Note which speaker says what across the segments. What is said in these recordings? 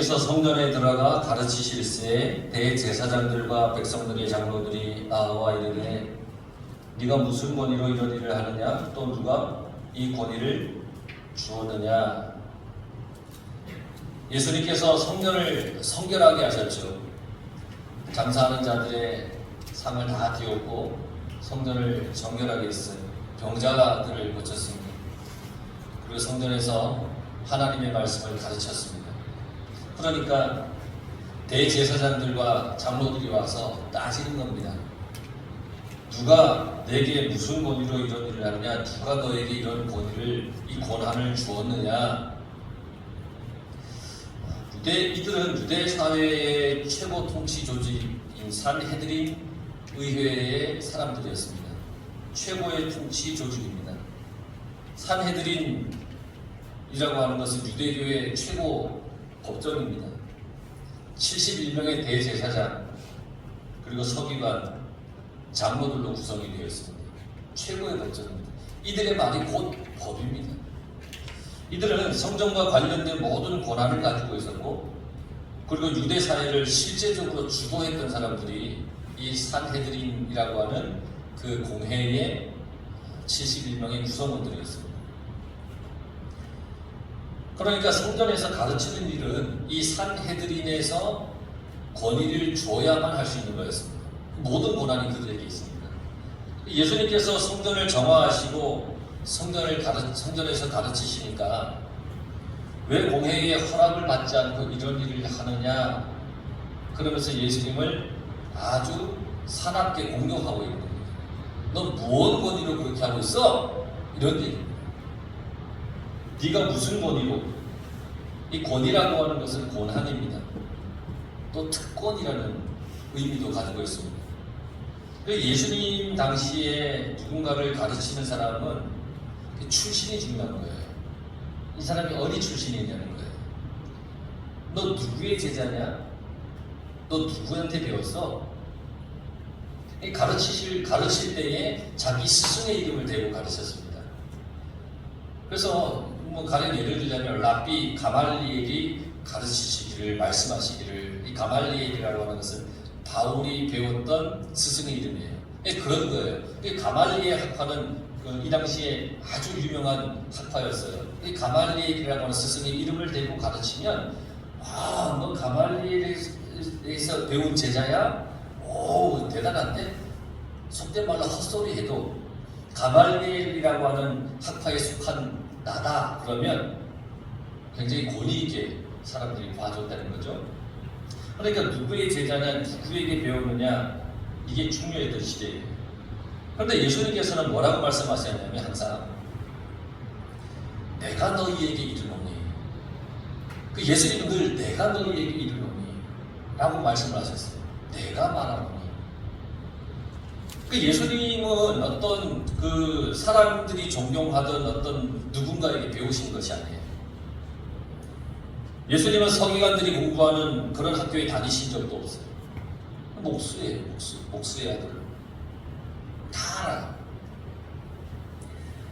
Speaker 1: 예수님께서 성전에 들어가 가르치실세 대제사장들과 백성들의 장로들이 나와 이르되 네가 무슨 권위로 이런 일을 하느냐? 또 누가 이 권위를 주었느냐? 예수님께서 성전을 성결하게 하셨죠. 장사하는 자들의 상을 다 띄웠고 성전을 정결하게 했어요. 병자들을 고쳤습니다. 그리고 성전에서 하나님의 말씀을 가르쳤습니다. 그러니까 대제사장들과 장로들이 와서 따지는 겁니다. 누가 내게 무슨 권위로 이런 일을 하느냐? 누가 너에게 이런 권위를, 이 권한을 주었느냐? 이들은 유대 사회의 최고 통치 조직인 산헤드린 의회의 사람들이었습니다. 최고의 통치 조직입니다. 산헤드린이라고 하는 것은 유대교의 최고 법정입니다. 71명의 대제사장 그리고 서기관, 장로들로 구성이 되어 있습니다. 최고의 법정입니다. 이들의 말이 곧 법입니다. 이들은 성전과 관련된 모든 권한을 가지고 있었고, 그리고 유대 사회를 실제적으로 주도했던 사람들이 이 산헤드린이라고 하는 그 공회의 71명의 구성원들이었습니다. 그러니까 성전에서 가르치는 일은 이 산헤드린에서 권위를 줘야만 할 수 있는 거였습니다. 모든 권한이 그들에게 있습니다. 예수님께서 성전을 정화하시고 성전에서 가르치시니까 왜 공회의 허락을 받지 않고 이런 일을 하느냐? 그러면서 예수님을 아주 사납게 공격하고 있는 겁니다. 넌 무엇 권위로 그렇게 하고 있어? 이런 얘기입니다. 네가 무슨 권위로? 이 권위라고 하는 것은 권한입니다. 또 특권이라는 의미도 가지고 있습니다. 예수님 당시에 누군가를 가르치는 사람은 출신이 중요한 거예요. 이 사람이 어디 출신이냐는 거예요. 너 누구의 제자냐? 너 누구한테 배웠어? 가르칠 때에 자기 스승의 이름을 대고 가르쳤습니다. 그래서 가령 예를 들자면 랍비 가말리엘이 가르치시기를, 말씀하시기를, 이 가말리엘이라고 하는 것은 바울이 배웠던 스승의 이름이에요. 그런 거예요. 가말리엘 학파는 이 당시에 아주 유명한 학파였어요. 이 가말리엘이라고 하는 스승의 이름을 대고 가르치면, 너 가말리엘에서 배운 제자야? 오, 대단한데? 속된 말로 헛소리 해도 가말리엘이라고 하는 학파에 속한 나다 그러면 굉장히 권위 있게 사람들이 봐줬다는 거죠. 그러니까 누구의 제자냐, 누구에게 배우느냐, 이게 중요했던 시대예요. 그런데 예수님께서는 뭐라고 말씀하셨냐면 항상 내가 너희에게 이르노니, 그 예수님은 늘 내가 너희에게 이르노니 라고 말씀을 하셨어요. 내가 말하노니. 그 예수님은 어떤 그 사람들이 존경하던 어떤 누군가에게 배우신 것이 아니에요. 예수님은 서기관들이 공부하는 그런 학교에 다니신 적도 없어요. 목수예요, 목수의 아들. 다 알아요.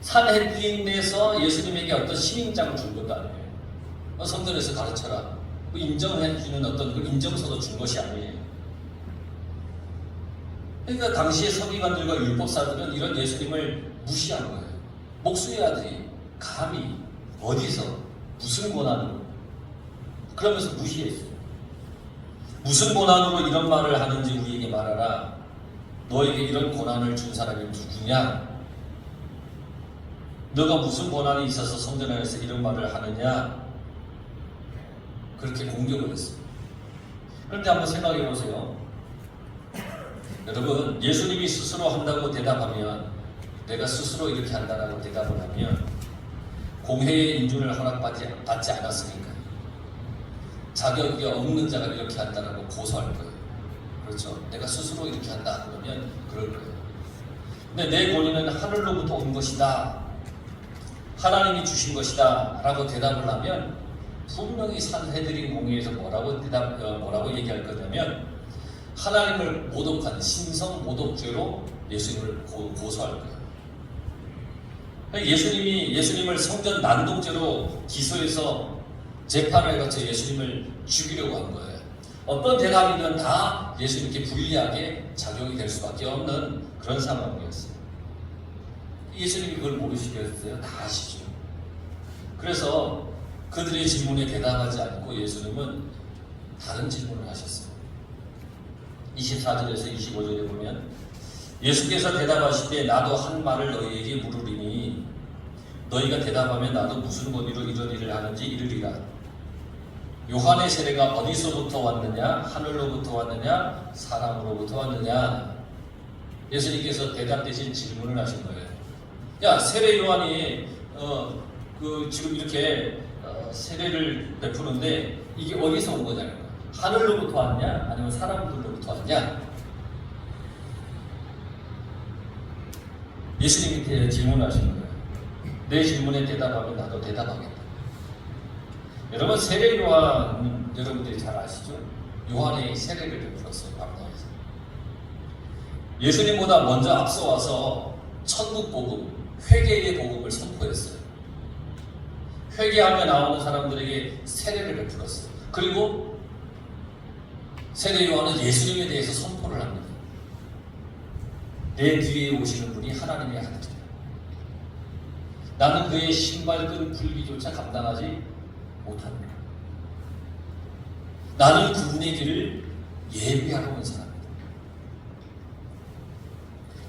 Speaker 1: 산헤드린에서 예수님에게 어떤 신인장을 준 것도 아니에요. 성전에서 가르쳐라, 인정해주는 어떤 그 인정서도 준 것이 아니에요. 그러니까 당시의 서기관들과 율법사들은 이런 예수님을 무시한 거예요. 목수의 아들이 감히 어디서 무슨 권한으로, 그러면서 무시했어요. 무슨 권한으로 이런 말을 하는지 우리에게 말하라. 너에게 이런 권한을 준 사람이 누구냐? 너가 무슨 권한이 있어서 성전 안에서 이런 말을 하느냐? 그렇게 공격을 했어요. 그런데 한번 생각해 보세요. 여러분, 예수님이 스스로 한다고 대답하면, 내가 스스로 이렇게 한다고 대답을 하면 공회의 인준을 허락받지 않았으니까 자격이 없는 자가 이렇게 한다고 고소할 거예요. 그렇죠? 내가 스스로 이렇게 한다 그러면 그럴 거예요. 근데 내 권위는 하늘로부터 온 것이다, 하나님이 주신 것이다 라고 대답을 하면 분명히 산헤드린 공회에서 뭐라고 얘기할 거냐면 하나님을 모독한 신성 모독죄로 예수님을 고소할 거예요. 예수님을 성전 난동죄로 기소해서 재판을 거쳐 예수님을 죽이려고 한 거예요. 어떤 대답이든 다 예수님께 불리하게 작용이 될 수밖에 없는 그런 상황이었어요. 예수님이 그걸 모르시겠어요? 다 아시죠. 그래서 그들의 질문에 대답하지 않고 예수님은 다른 질문을 하셨어요. 24절에서 25절에 보면 예수께서 대답하시되 나도 한 말을 너희에게 물으리니 너희가 대답하면 나도 무슨 권위로 이런 일을 하는지 이르리라. 요한의 세례가 어디서부터 왔느냐? 하늘로부터 왔느냐? 사람으로부터 왔느냐? 예수님께서 대답되신 질문을 하신 거예요. 야, 세례 요한이 지금 이렇게 세례를 베푸는데 이게 어디서 온 거냐는 거야. 하늘로부터 왔냐? 아니면 사람들로부터 왔냐? 예수님이 질문하신 거예요. 내 질문에 대답하면 나도 대답하겠다. 여러분, 세례 요한 여러분들이 잘 아시죠? 요한의 세례를 베풀었어요. 광야에서. 예수님보다 먼저 앞서와서 천국 복음, 회개의 복음을 선포했어요. 회개하며 나오는 사람들에게 세례를 베풀었어요. 그리고 세례 요한은 예수님에 대해서 선포를 합니다. 내 뒤에 오시는 분이 하나님의 아들이다. 나는 그의 신발끈 굴기조차 감당하지 못합니다. 나는 그분의 길을 예비하러 온 사람입니다.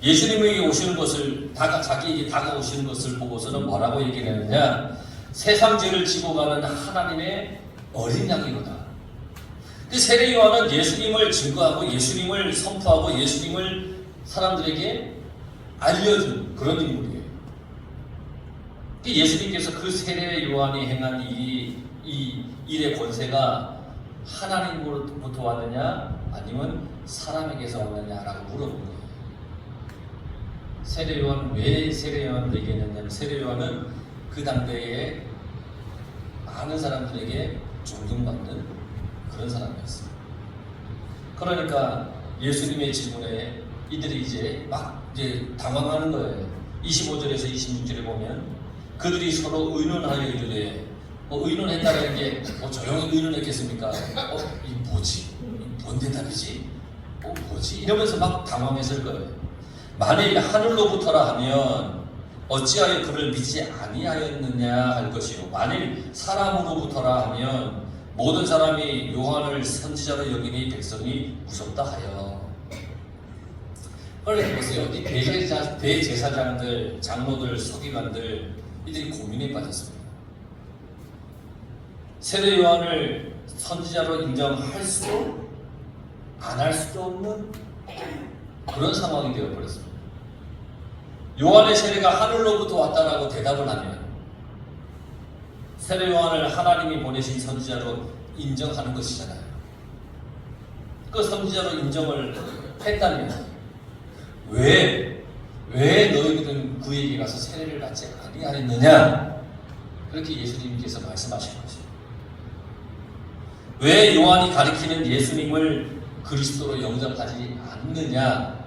Speaker 1: 예수님에게 오시는 것을 자기에게 다가오시는 것을 보고서는 뭐라고 얘기를 하느냐? 세상 죄를 지고 가는 하나님의 어린 양이로다. 그 세례 요한은 예수님을 증거하고 예수님을 선포하고 예수님을 사람들에게 알려준 그런 인물이에요. 예수님께서 그 세례 요한이 행한 이 일의 권세가 하나님으로부터 왔느냐 아니면 사람에게서 왔느냐라고 물어본 거예요. 세례 요한은 왜 세례 요한을 얘기했느냐면 세례 요한은 그 당대에 많은 사람들에게 존경받는 그런 사람이었어요. 그러니까 예수님의 질문에 이들이 이제 당황하는 거예요. 25절에서 26절에 보면 그들이 서로 의논하여 이르되 의논했다는 게 조용히 의논했겠습니까? 이 뭐지? 뭔 대답이지? 뭐지? 이러면서 막 당황했을 거예요. 만일 하늘로부터라 하면 어찌하여 그를 믿지 아니하였느냐 할 것이요. 만일 사람으로부터라 하면 모든 사람이 요한을 선지자로 여기니 백성이 무섭다 하여. 그러니까 보세요. 이 대제사장들, 장로들, 서기관들 이들이 고민에 빠졌습니다. 세례 요한을 선지자로 인정할 수도 안 할 수도 없는 그런 상황이 되어버렸습니다. 요한의 세례가 하늘로부터 왔다라고 대답을 하면 세례 요한을 하나님이 보내신 선지자로 인정하는 것이잖아요. 그 선지자로 인정을 했다면 왜 너희들은 그에게 가서 세례를 받지 아니하였느냐? 그렇게 예수님께서 말씀하신 것입니다. 왜 요한이 가리키는 예수님을 그리스도로 영접하지 않느냐?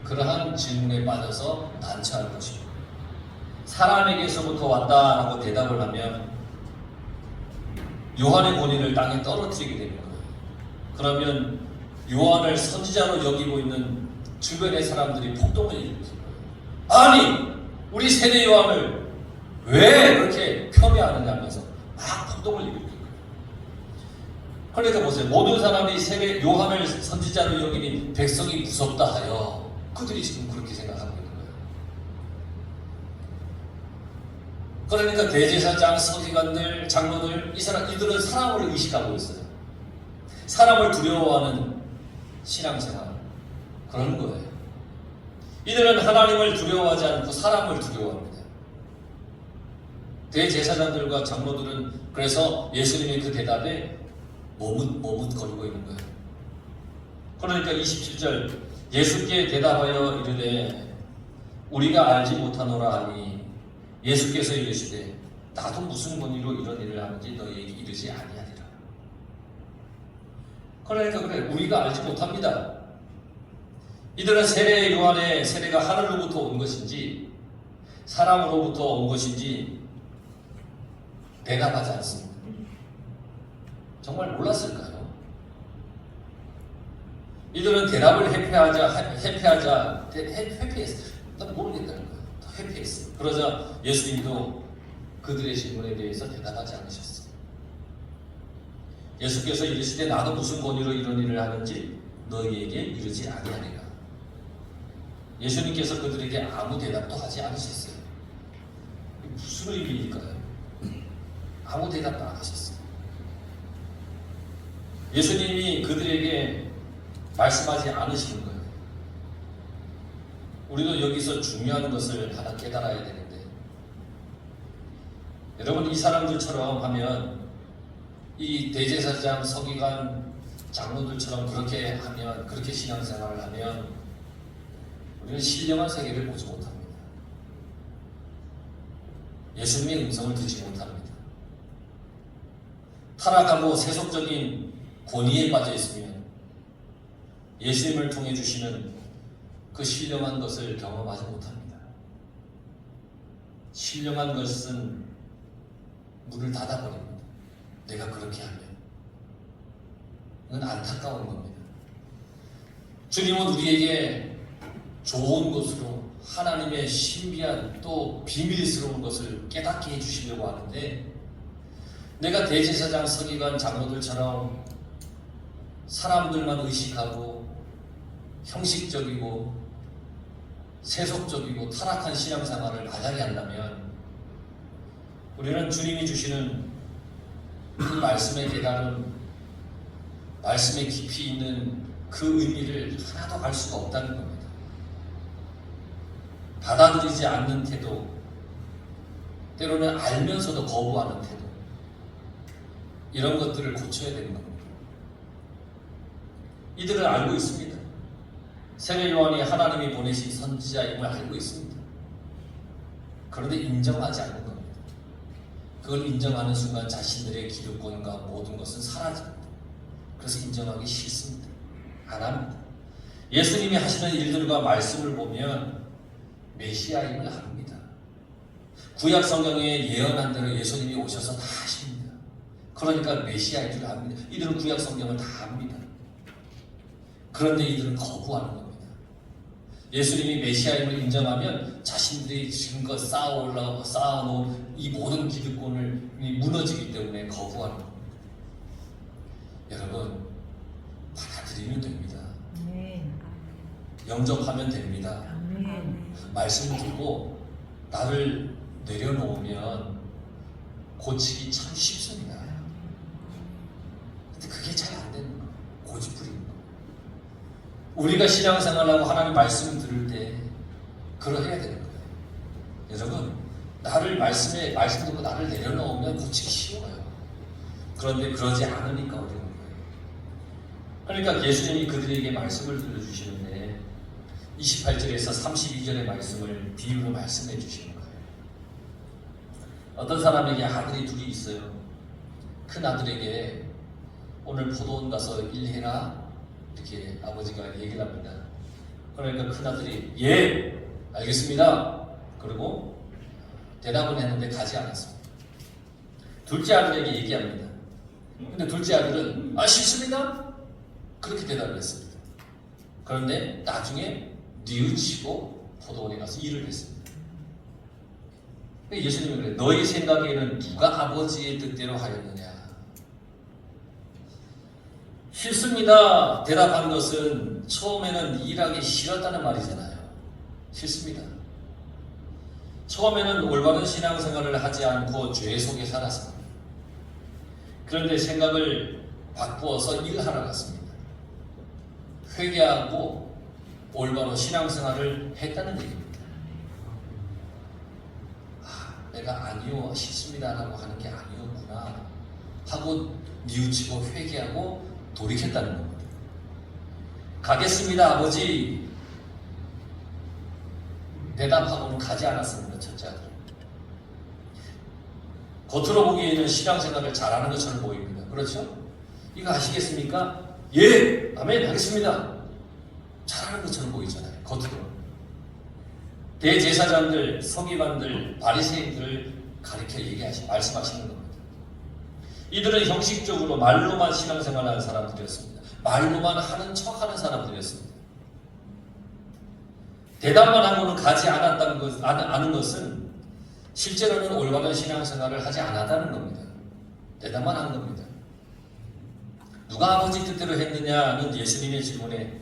Speaker 1: 그러한 질문에 빠져서 난처할 것입니다. 사람에게서부터 왔다라고 대답을 하면 요한의 본인을 땅에 떨어뜨리게 되는 거예요. 그러면 요한을 선지자로 여기고 있는 주변의 사람들이 폭동을 일으킬 거예요. 아니, 우리 세례 요한을 왜 그렇게 폄훼하느냐 하면서 막 폭동을 일으킬 거예요. 그러니까 보세요. 모든 사람이 세례 요한을 선지자로 여기니 백성이 무섭다 하여 그들이 지금 그렇게 생각하고 있는 거예요. 그러니까 대제사장, 서기관들, 장로들 이들은 사람을 의식하고 있어요. 사람을 두려워하는 신앙생활 그런 거예요. 이들은 하나님을 두려워하지 않고 사람을 두려워합니다. 대제사장들과 장로들은 그래서 예수님의 그 대답에 머뭇거리고 있는 거예요. 그러니까 27절 예수께 대답하여 이르되 우리가 알지 못하노라 하니 예수께서 이르시되 나도 무슨 권위로 이런 일을 하는지 너희에게 이르지 아니하리라. 그러니까 그래 우리가 알지 못합니다. 이들은 세례 요한의 세례가 하늘로부터 온 것인지 사람으로부터 온 것인지 대답하지 않습니다. 정말 몰랐을까요? 이들은 대답을 회피했어요. 난 모르겠다는 거예요. 회피했어요. 그러자 예수님도 그들의 질문에 대해서 대답하지 않으셨어요. 예수께서 이르시되 나도 무슨 권위로 이런 일을 하는지 너희에게 이르지 아니하리라. 예수님께서 그들에게 아무 대답도 하지 않으셨어요. 무슨 의미일까요? 아무 대답도 안 하셨어요. 예수님이 그들에게 말씀하지 않으시는 거예요. 우리도 여기서 중요한 것을 하나 깨달아야 되는데, 여러분 이 사람들처럼 하면, 이 대제사장, 서기관, 장로들처럼 그렇게 하면, 그렇게 신앙생활을 하면 우리는 신령한 세계를 보지 못합니다. 예수님의 음성을 듣지 못합니다. 타락하고 세속적인 권위에 빠져 있으면 예수님을 통해 주시는 그 신령한 것을 경험하지 못합니다. 신령한 것은 문을 닫아버립니다. 내가 그렇게 하면. 이건 안타까운 겁니다. 주님은 우리에게 좋은 것으로 하나님의 신비한 또 비밀스러운 것을 깨닫게 해주시려고 하는데, 내가 대제사장, 서기관, 장로들처럼 사람들만 의식하고 형식적이고 세속적이고 타락한 신앙생활을 만약에 한다면 우리는 주님이 주시는 그 말씀의 깨달음, 말씀의 깊이 있는 그 의미를 하나도 알 수가 없다는 겁니다. 받아들이지 않는 태도, 때로는 알면서도 거부하는 태도, 이런 것들을 고쳐야 되는 겁니다. 이들은 알고 있습니다. 세례 요한이 하나님이 보내신 선지자임을 알고 있습니다. 그런데 인정하지 않는 겁니다. 그걸 인정하는 순간 자신들의 기득권과 모든 것은 사라집니다. 그래서 인정하기 싫습니다. 안 합니다. 예수님이 하시는 일들과 말씀을 보면 메시아임을 압니다. 구약 성경에 예언한 대로 예수님이 오셔서 다 하십니다. 그러니까 메시아인 줄 압니다. 이들은 구약 성경을 다 압니다. 그런데 이들은 거부하는 겁니다. 예수님이 메시아임을 인정하면 자신들이 지금껏 쌓아놓은 이 모든 기득권을 무너지기 때문에 거부하는 겁니다. 여러분, 받아들이면 됩니다. 영접하면 됩니다. 말씀을 듣고 나를 내려놓으면 고치기 참 쉽습니다. 근데 그게 잘 안 되는 거예요. 고집부리는 거예요. 우리가 신앙생활하고 하나님 말씀을 들을 때 그러해야 되는 거예요. 여러분, 나를 말씀 듣고 나를 내려놓으면 고치기 쉬워요. 그런데 그러지 않으니까 어려운 거예요. 그러니까 예수님이 그들에게 말씀을 들려주시는데 28절에서 32절의 말씀을 비유로 말씀해 주시는 거예요. 어떤 사람에게 아들이 둘이 있어요. 큰 아들에게 오늘 포도원 가서 일해라 이렇게 아버지가 얘기를 합니다. 그러니까 큰 아들이 예 알겠습니다. 그리고 대답은 했는데 가지 않았습니다. 둘째 아들에게 얘기합니다. 근데 둘째 아들은 싫습니다. 그렇게 대답을 했습니다. 그런데 나중에 뉘우치고 포도원에 가서 일을 했습니다. 예수님이 그래요. 너희 생각에는 누가 아버지의 뜻대로 하였느냐? 싫습니다. 대답한 것은 처음에는 일하기 싫었다는 말이잖아요. 싫습니다. 처음에는 올바른 신앙생활을 하지 않고 죄 속에 살았습니다. 그런데 생각을 바꾸어서 일하러 갔습니다. 회개하고 올바로 신앙생활을 했다는 얘기입니다. 내가 아니요 싫습니다라고 하는 게 아니었구나 하고 뉘우치고 회개하고 돌이켰다는 겁니다. 가겠습니다 아버지 대답하고는 가지 않았습니다. 첫째 아들. 겉으로 보기에는 신앙생활을 잘하는 것처럼 보입니다. 그렇죠? 이거 아시겠습니까? 예! 아멘! 하겠습니다. 잘하는 것처럼 보이잖아요. 겉으로. 대제사장들, 서기관들, 바리새인들을 가리켜 말씀하시는 겁니다. 이들은 형식적으로 말로만 신앙생활을 하는 사람들이었습니다. 말로만 하는 척하는 사람들이었습니다. 대답만 하고는 가지 않은 것은 실제로는 올바른 신앙생활을 하지 않았다는 겁니다. 대답만 한 겁니다. 누가 아버지 뜻대로 했느냐는 예수님의 질문에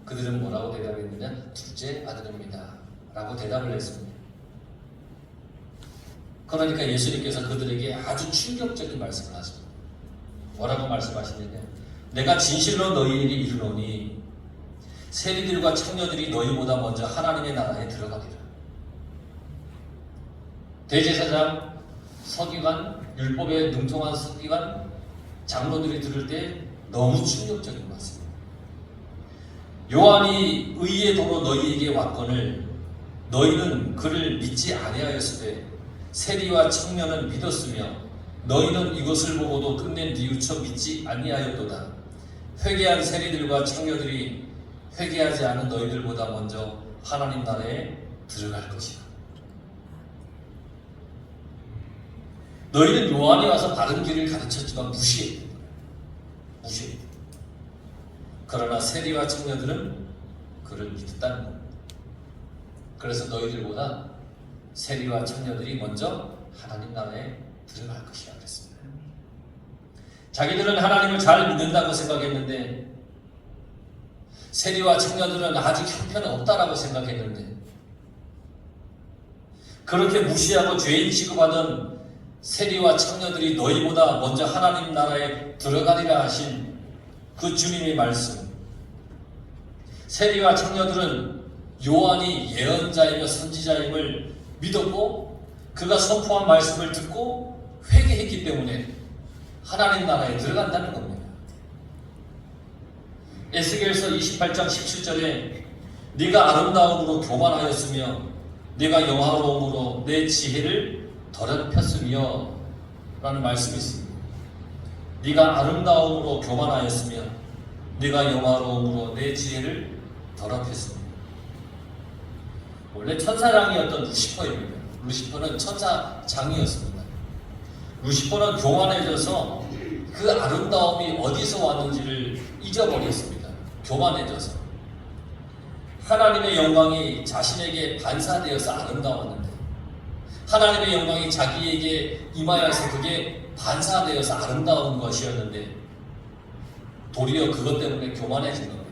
Speaker 1: 그들은 뭐라고 대답했느냐? 둘째 아들입니다 라고 대답을 했습니다. 그러니까 예수님께서 그들에게 아주 충격적인 말씀을 하십니다. 뭐라고 말씀하시느냐? 내가 진실로 너희에게 이르노니 세리들과 청년들이 너희보다 먼저 하나님의 나라에 들어가리라. 대제사장, 서기관, 율법에 능통한 서기관, 장로들이 들을 때 너무 충격적인 말씀입니다. 요한이 의의 도로 너희에게 왔거늘 너희는 그를 믿지 아니하였으되 세리와 청년은 믿었으며 너희는 이것을 보고도 끝내 뉘우쳐 믿지 아니하였도다. 회개한 세리들과 청년들이 회개하지 않은 너희들보다 먼저 하나님 나라에 들어갈 것이다. 너희는 요한이 와서 바른 길을 가르쳤지만 무시했다. 그러나 세리와 청년들은 그를 믿었다는 겁니다. 그래서 너희들보다 세리와 청년들이 먼저 하나님 나라에 들어갈 것이라 그랬습니다. 자기들은 하나님을 잘 믿는다고 생각했는데 세리와 청년들은 아직 형편없다라고 생각했는데 그렇게 무시하고 죄인 취급하던 세리와 청년들이 너희보다 먼저 하나님 나라에 들어가리라 하신 그 주님의 말씀. 세리와 청년들은 요한이 예언자이며 선지자임을 믿었고 그가 선포한 말씀을 듣고 회개했기 때문에 하나님 나라에 들어간다는 겁니다. 에스겔서 28장 17절에 네가 아름다움으로 교만하였으며 네가 영화로움으로 내 지혜를 더럽혔으며 라는 말씀이 있습니다. 네가 아름다움으로 교만하였으며 네가 영화로움으로 내 지혜를 더럽혔습니다. 원래 천사장이었던 루시퍼입니다. 루시퍼는 천사장이었습니다. 루시퍼는 교만해져서 그 아름다움이 어디서 왔는지를 잊어버렸습니다. 교만해져서 하나님의 영광이 자신에게 반사되어서 아름다웠는데 하나님의 영광이 자기에게 임하여서 그게 반사되어서 아름다운 것이었는데 도리어 그것 때문에 교만해진 겁니다.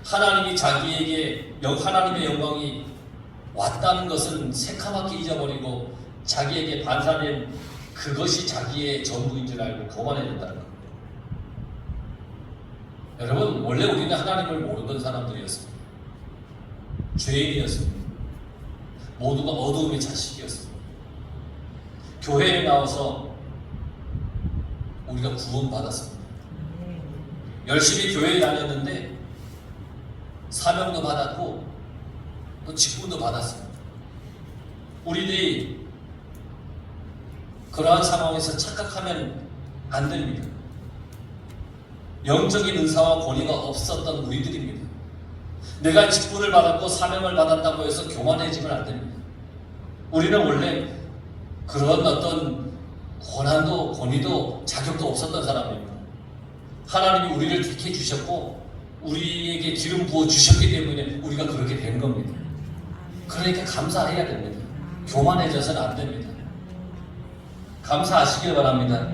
Speaker 1: 하나님이 자기에게 하나님의 영광이 왔다는 것은 새카맣게 잊어버리고 자기에게 반사된 그것이 자기의 전부인 줄 알고 교만해졌다는 겁니다. 여러분, 원래 우리는 하나님을 모르던 사람들이었습니다. 죄인이었습니다. 모두가 어두움의 자식이었습니다. 교회에 나와서 우리가 구원받았습니다. 열심히 교회에 다녔는데 사명도 받았고 또 직분도 받았습니다. 우리들이 그러한 상황에서 착각하면 안 됩니다. 영적인 은사와 권위가 없었던 우리들입니다. 내가 직분을 받았고 사명을 받았다고 해서 교만해지면 안 됩니다. 우리는 원래 그런 어떤 권한도 권위도 자격도 없었던 사람입니다. 하나님이 우리를 택해 주셨고 우리에게 기름 부어 주셨기 때문에 우리가 그렇게 된 겁니다. 그러니까 감사해야 됩니다. 교만해져서는 안 됩니다. 감사하시길 바랍니다.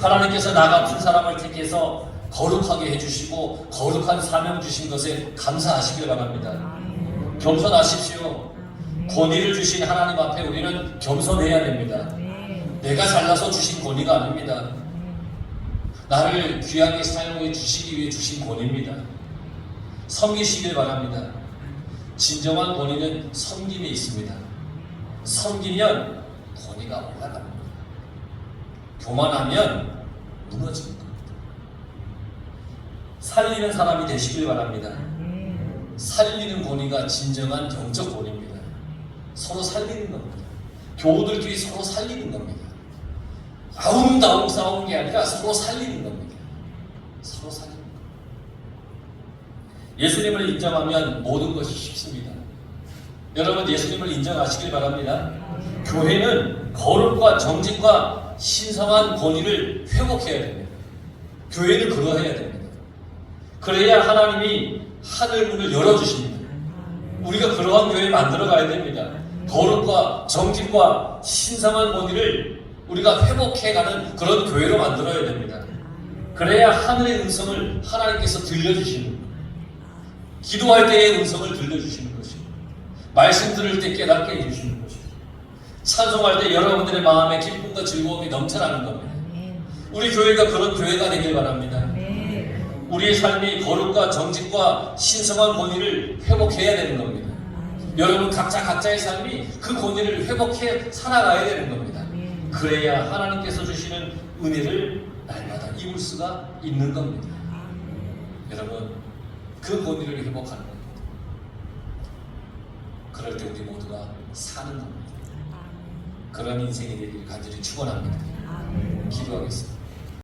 Speaker 1: 하나님께서 나 같은 사람을 택해서 거룩하게 해주시고 거룩한 사명 주신 것에 감사하시길 바랍니다. 겸손하십시오. 권위를 주신 하나님 앞에 우리는 겸손해야 됩니다. 내가 잘나서 주신 권위가 아닙니다. 나를 귀하게 사용해 주시기 위해 주신 권위입니다. 섬기시길 바랍니다. 진정한 권위는 섬김에 있습니다. 섬기면 권위가 올라갑니다. 교만하면 무너집니다. 살리는 사람이 되시길 바랍니다. 살리는 권위가 진정한 영적 권위입니다. 서로 살리는 겁니다. 교우들끼리 서로 살리는 겁니다. 아웅다웅 싸우는 게 아니라 서로 살리는 겁니다. 서로 살리는 겁니다. 예수님을 인정하면 모든 것이 쉽습니다. 여러분 예수님을 인정하시길 바랍니다. 교회는 거룩과 정직과 신성한 권위를 회복해야 됩니다. 교회는 그러해야 됩니다. 그래야 하나님이 하늘 문을 열어주십니다. 우리가 그러한 교회 만들어 가야 됩니다. 거룩과 정직과 신성한 권위를 우리가 회복해가는 그런 교회로 만들어야 됩니다. 그래야 하늘의 음성을 하나님께서 들려주시는 거예요. 기도할 때의 음성을 들려주시는 것입니다. 말씀 들을 때 깨닫게 해주시는 것입니다. 찬송할 때 여러분들의 마음에 기쁨과 즐거움이 넘쳐나는 겁니다. 우리 교회가 그런 교회가 되길 바랍니다. 우리의 삶이 거룩과 정직과 신성한 권위를 회복해야 되는 겁니다. 여러분 각자의 삶이 그 권위를 회복해 살아가야 되는 겁니다. 그래야 하나님께서 주시는 은혜를 날마다 입을 수가 있는 겁니다. 여러분 그 권위를 회복하는 겁니다. 그럴 때 우리 모두가 사는 겁니다. 그런 인생이 되기를 간절히 축원합니다. 기도하겠습니다.